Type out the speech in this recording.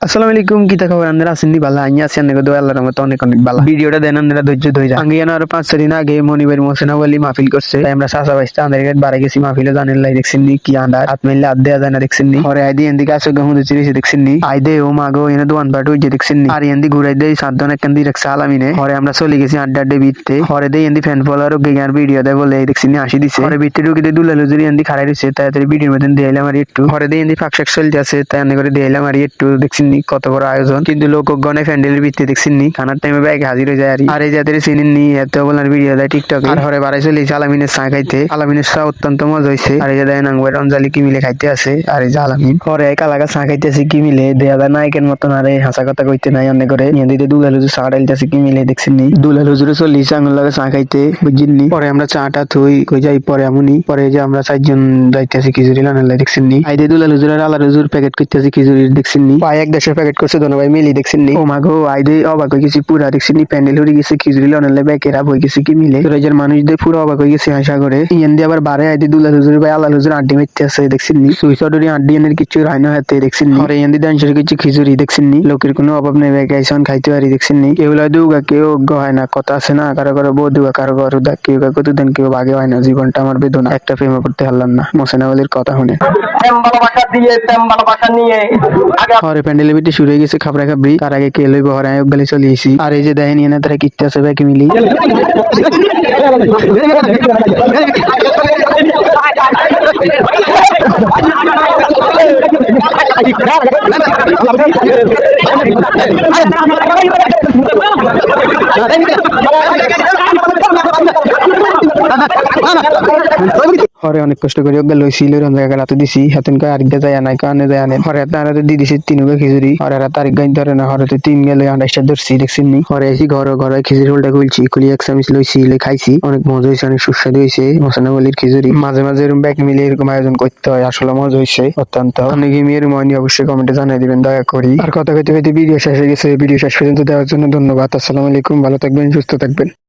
আসসালামু আলাইকুম, কিতা খবর? আপনারা আছেন নি? ভালো আছি আপনাকে দোয়া আল্লাহর রহমতে অনেক অনেক ভালো। ভিডিওটা দেন আপনারা ধৈর্য ধরে আঙ্গি আরো 5 দিন আগে মনিবের মোসেনা বলি মাহফিল করছে, তাই আমরা সাসা বাইস্তা আমাদের গেট বাড়ি গেছি মাহফিলে। জানেন লাই দেখছেন নি কি আন্ডার হাত মিললে হাত দেয়া যায় না দেখছেন নি। পরে আইদি এন্দিকে আসে গহুদে চিরিছে দেখছেন নি। আইদে ও মাগো এনে দোয়ান পাট হইছে দেখছেন নি। আর এন্দি ঘুরাই দেই সাতজন একখান দি রাখছে আলামিনে। পরে আমরা চলে গেছি আড্ডা আড্ডে বিটতে। পরে দেই এন্দি ফ্যান ফলোয়ার গেগার ভিডিও দেয় বলে দেখছেন নি আসি দিছে। পরে বিটতে ঢুকিতে দুলালো জুরি এন্দি খাড়াই রইছে, তাড়াতাড়ি ভিডিওর মধ্যে দিলাম আর একটু। পরে দেই এন্দি ফাঁকশাক চলতে আছে, তাই এনে করে দিলাম আর একটু। দেখছেন নি কত বড় আয়োজন, কিন্তু লোকগণে প্যান্ডেলের ভিত্তি দেখছেন নি খানার টাইমে ব্যাগে হাজির হয়ে যায়। আর এই যাদের চিনেন নি এত বলার ভিডিও দেয় টিকটকে। আর হরে বাড়াই চলে আলামিনের চা খাইতে। আলামিনের চা অত্যন্ত মজা হয়েছে। আর এই যে দেয় নাঙ্গুয়ার অঞ্জালি কি মিলে খাইতে আছে। আর এই যে আলামিন হরে কালাকা চা খাইতেছে কি মিলে দেয়া যায় নায়কের মতন। আরে হাসা কথা কইতে নাই অনেক করে নিয়ে দিতে দুলাল হুজুর চা ডালতেছে কি মিলে দেখছেন নি। দুলাল হুজুরে চল্লিশ আঙুল লাগে চা খাইতে বুঝছেন নি। পরে আমরা চাটা থই কই যাই পরে এমনই। পরে যে আমরা 4 জন যাইতেছি খিচুড়ি লানালে দেখছেন নি। আইদে দুলাল হুজুর আর আলার হুজুর প্যাকেট করতেছে খিচুড়ির দেখছেন নি। পায়ে এক দেশের প্যাকেট করছে দোনো ভাই মিলি দেখছেন নি। ও মাগো আইদে অবাক হয়ে গেছি পুরা দেখছেন নি। প্যান্ডেল হয়ে গেছে খিচুড়ি লানালে ব্যাকেরা বই গেছে কি মিলে। তোরাইজার মানুষদের পুরো অবাক হয়ে গেছে আশা করে। ইয়ান দিয়ে আবার বারে আইদে দুলাল হুজুর ভাই আলাল হুজুর আড্ডি মেতে আছে দেখছেন নি। সুইসাডরি আড্ডি এনের কিছু রাইনো হাতে দেখছেন নি। আর ইয়ান দিয়ে ডান্সার কিছু খিচুড়ি দেখছেন নি। লোকের কোনো অভাব নেই, ব্যাগে আইসন খাইতে পারি দেখছেন নি। কেউ লাই দুগা কেউ হয় না, কথা আছে না কারো কারো বউ দুগা কারো কারো দা কেউ কাকু দেন কেউ ভাগে হয় না। জীবনটা আমার বেদনা, একটা প্রেমে করতে পারলাম না। মোসেনা ওলির কথা শুনে হরে প্যান্ডেলের ভিতরে শুরু হয়ে গেছে খাবরা খাবরি। তার আগে কে লইব হরে আয়োগ গালি চলে এসি। আর এই যে দেখেন এনে তারা কিটতে আছে ব্যাকে মিলি। হরে অনেক কষ্ট করে লইছিল রঞ্জাকে রাতে দিছি হাতেন কয় আরেকটা যায় নাই কানে যায় আনে। হরে তারা দি দিছি 3 খিচুড়ি। হরে রাত তারিখ গাইন ধরে না। হরে 3 গেলে আন্ডারস্টা ধরছি দেখছেন নি। হরে এসি ঘরে খিচুড়ি উল্টা খুলছি খুলি এক চামচ লইছি খাইছি। অনেক মজা হয়েছে, অনেক সুস্বাদু হয়েছে মোসানা বলির খিচুড়ি। মাঝে মাঝে এরকম ব্যাক মিলে এরকম আয়োজন করতে হয়, আসলে মজা হয়েছে অত্যন্ত। অনেকে মেয়ের মনে অবশ্যই কমেন্টে জানিয়ে দিবেন দয়া করি। আর কথা কইতে কইতে ভিডিও শেষ হয়ে গেছে। ভিডিও শেষ পর্যন্ত দেওয়ার জন্য ধন্যবাদ। আসসালামু আলাইকুম, ভালো থাকবেন, সুস্থ থাকবেন।